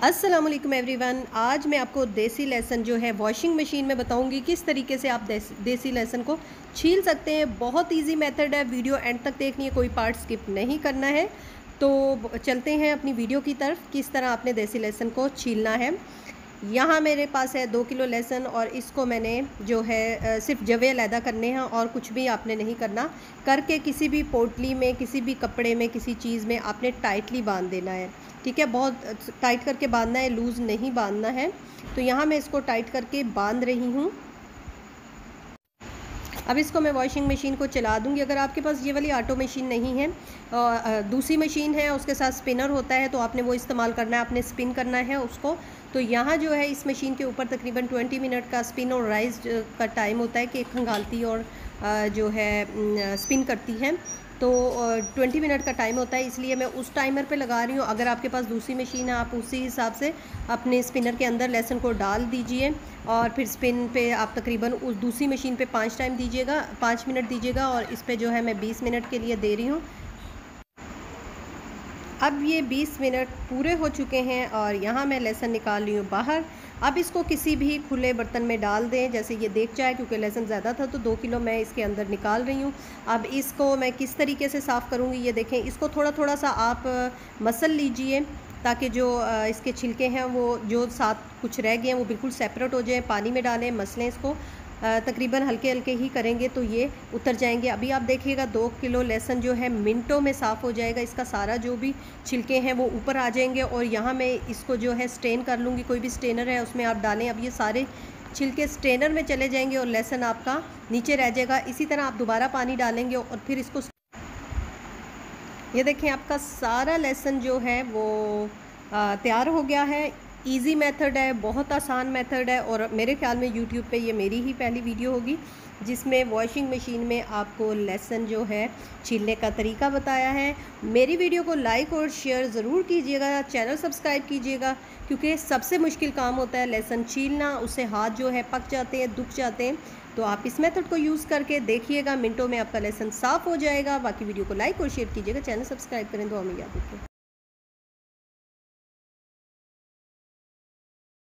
अस्सलाम वालेकुम एवरीवन। आज मैं आपको देसी लहसुन जो है वॉशिंग मशीन में बताऊंगी किस तरीके से आप देसी लहसुन को छील सकते हैं। बहुत इजी मेथड है, वीडियो एंड तक देखनी है, कोई पार्ट स्किप नहीं करना है। तो चलते हैं अपनी वीडियो की तरफ, किस तरह आपने देसी लहसुन को छीलना है। यहाँ मेरे पास है 2 किलो लहसुन और इसको मैंने जो है सिर्फ जवे अलहदा करने हैं और कुछ भी आपने नहीं करना। करके किसी भी पोटली में, किसी भी कपड़े में, किसी चीज़ में आपने टाइटली बांध देना है। ठीक है, बहुत टाइट करके बांधना है, लूज़ नहीं बांधना है। तो यहाँ मैं इसको टाइट करके बांध रही हूँ। अब इसको मैं वॉशिंग मशीन को चला दूँगी। अगर आपके पास ये वाली ऑटो मशीन नहीं है, दूसरी मशीन है, उसके साथ स्पिनर होता है, तो आपने वो इस्तेमाल करना है, आपने स्पिन करना है उसको। तो यहाँ जो है इस मशीन के ऊपर तकरीबन 20 मिनट का स्पिन और राइज का टाइम होता है कि खंगालती और जो है स्पिन करती है। तो 20 मिनट का टाइम होता है, इसलिए मैं उस टाइमर पे लगा रही हूँ। अगर आपके पास दूसरी मशीन है, आप उसी हिसाब से अपने स्पिनर के अंदर लहसुन को डाल दीजिए और फिर स्पिन पे आप तकरीबन उस दूसरी मशीन पे 5 टाइम दीजिएगा, 5 मिनट दीजिएगा। और इस पे जो है मैं 20 मिनट के लिए दे रही हूँ। अब ये 20 मिनट पूरे हो चुके हैं और यहाँ मैं लहसुन निकाल रही हूँ बाहर। अब इसको किसी भी खुले बर्तन में डाल दें, जैसे ये देख जाए, क्योंकि लहसुन ज़्यादा था तो 2 किलो मैं इसके अंदर निकाल रही हूँ। अब इसको मैं किस तरीके से साफ़ करूँगी ये देखें। इसको थोड़ा थोड़ा सा आप मसल लीजिए ताकि जो इसके छिलके हैं वो जो साथ कुछ रह गए हैं वो बिल्कुल सेपरेट हो जाए। पानी में डालें, मसलें इसको, तकरीबन हल्के हल्के ही करेंगे तो ये उतर जाएंगे। अभी आप देखिएगा 2 किलो लहसुन जो है मिनटों में साफ़ हो जाएगा। इसका सारा जो भी छिलके हैं वो ऊपर आ जाएंगे। और यहाँ मैं इसको जो है स्ट्रेन कर लूँगी, कोई भी स्ट्रेनर है उसमें आप डालें। अब ये सारे छिलके स्ट्रेनर में चले जाएंगे और लहसुन आपका नीचे रह जाएगा। इसी तरह आप दोबारा पानी डालेंगे और फिर इसको, ये देखें आपका सारा लहसुन जो है वो तैयार हो गया है। इजी मेथड है, बहुत आसान मेथड है और मेरे ख्याल में यूट्यूब पे ये मेरी ही पहली वीडियो होगी जिसमें वॉशिंग मशीन में आपको लहसुन जो है छीलने का तरीका बताया है। मेरी वीडियो को लाइक और शेयर ज़रूर कीजिएगा, चैनल सब्सक्राइब कीजिएगा, क्योंकि सबसे मुश्किल काम होता है लहसुन छीलना। उससे हाथ जो है पक जाते हैं, दुख जाते हैं। तो आप इस मेथड को यूज़ करके देखिएगा, मिनटों में आपका लहसुन साफ़ हो जाएगा। बाकी वीडियो को लाइक और शेयर कीजिएगा, चैनल सब्सक्राइब करें, दुआ में याद रखें।